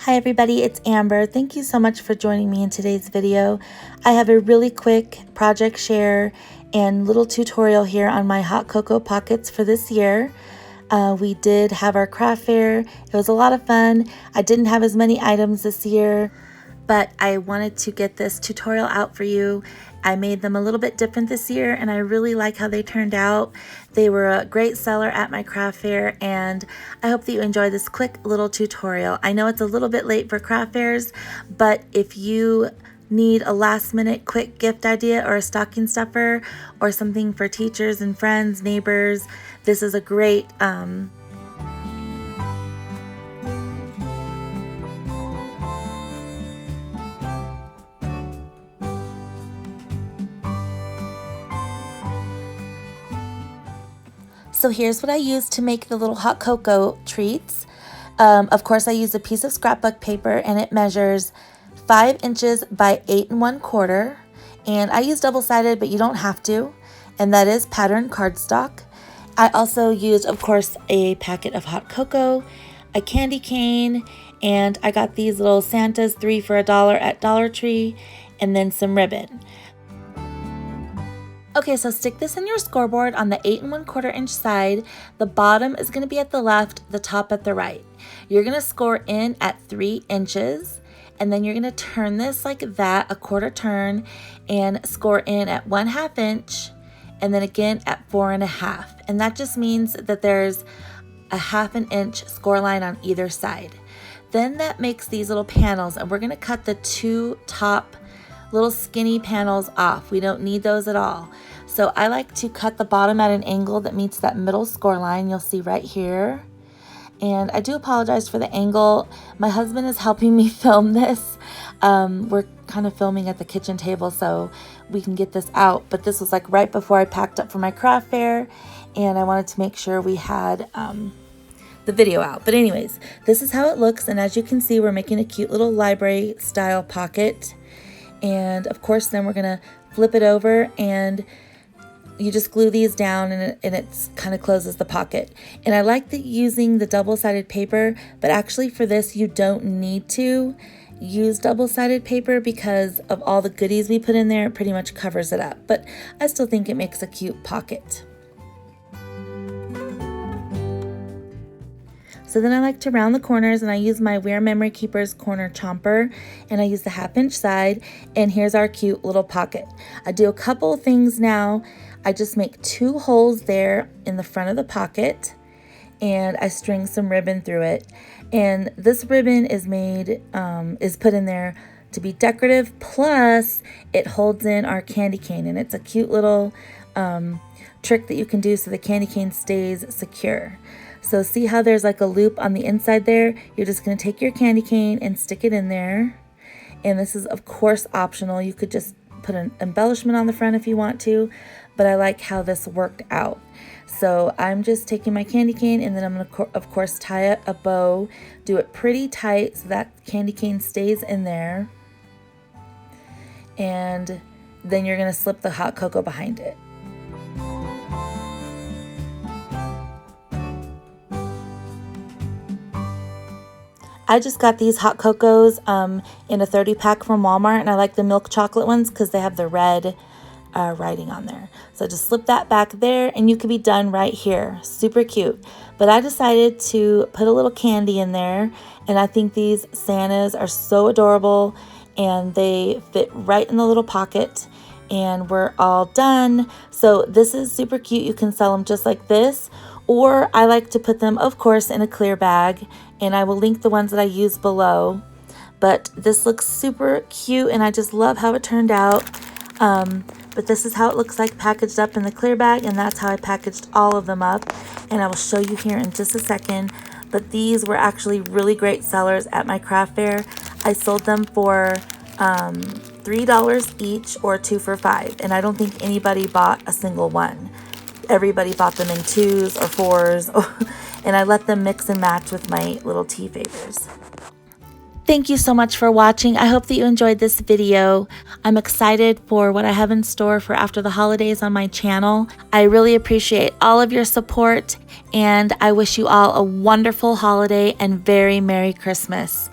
Hi everybody, it's Amber. Thank you so much for joining me in today's video. I have a really quick project share and little tutorial here on my hot cocoa pockets for this year. We did have our craft fair. It was a lot of fun. I didn't have as many items this year, but I wanted to get this tutorial out for you. I made them a little bit different this year and I really like how they turned out. They were a great seller at my craft fair and I hope that you enjoy this quick little tutorial. I know it's a little bit late for craft fairs, but if you need a last minute quick gift idea or a stocking stuffer or something for teachers and friends, neighbors, this is a great So here's what I used to make the little hot cocoa treats. Of course, I used a piece of scrapbook paper and it measures 5 inches by 8 1/4. And I use double-sided, but you don't have to. And that is pattern cardstock. I also used, of course, a packet of hot cocoa, a candy cane, and I got these little Santas, 3 for $1 at Dollar Tree, and then some ribbon. Okay, so stick this in your scoreboard on the 8 1/4 inch side. The bottom is going to be at the left, the top at the right. You're going to score in at 3 inches, and then you're going to turn this like that, a quarter turn, and score in at 1/2 inch, and then again at 4 1/2. And that just means that there's a 1/2 inch score line on either side. Then that makes these little panels, and we're going to cut the 2 top little skinny panels off. We don't need those at all. So I like to cut the bottom at an angle that meets that middle score line you'll see right here. And I do apologize for the angle. My husband is helping me film this. We're kind of filming at the kitchen table so we can get this out. But this was like right before I packed up for my craft fair and I wanted to make sure we had the video out. But anyways, this is how it looks. And as you can see, we're making a cute little library style pocket. And of course, then we're gonna flip it over and you just glue these down and it kind of closes the pocket. And I like using the double-sided paper, but actually for this, you don't need to use double-sided paper because of all the goodies we put in there. It pretty much covers it up, but I still think it makes a cute pocket. So then I like to round the corners and I use my Wear Memory Keepers corner chomper and I use the 1/2 inch side, and here's our cute little pocket. I do a couple of things now. I just make 2 holes there in the front of the pocket and I string some ribbon through it. And this ribbon is made, is put in there to be decorative, plus it holds in our candy cane, and it's a cute little trick that you can do so the candy cane stays secure. So see how there's like a loop on the inside there? You're just going to take your candy cane and stick it in there. And this is of course optional. You could just put an embellishment on the front if you want to, but I like how this worked out. So I'm just taking my candy cane and then I'm going to of course tie up a bow, do it pretty tight so that candy cane stays in there. And then you're going to slip the hot cocoa behind it. I just got these hot cocos in a 30 pack from Walmart, and I like the milk chocolate ones because they have the red writing on there. So just slip that back there and you could be done right here. Super cute. But I decided to put a little candy in there, and I think these Santas are so adorable and they fit right in the little pocket, and we're all done. So this is super cute. You can sell them just like this, or I like to put them, of course, in a clear bag, and I will link the ones that I use below. But this looks super cute and I just love how it turned out. But this is how it looks like packaged up in the clear bag, and that's how I packaged all of them up. And I will show you here in just a second. But these were actually really great sellers at my craft fair. I sold them for $3 each or 2 for $5. And I don't think anybody bought a single one. Everybody bought them in 2s or 4s. And I let them mix and match with my little tea favors. Thank you so much for watching. I hope that you enjoyed this video. I'm excited for what I have in store for after the holidays on my channel. I really appreciate all of your support, and I wish you all a wonderful holiday and very Merry Christmas.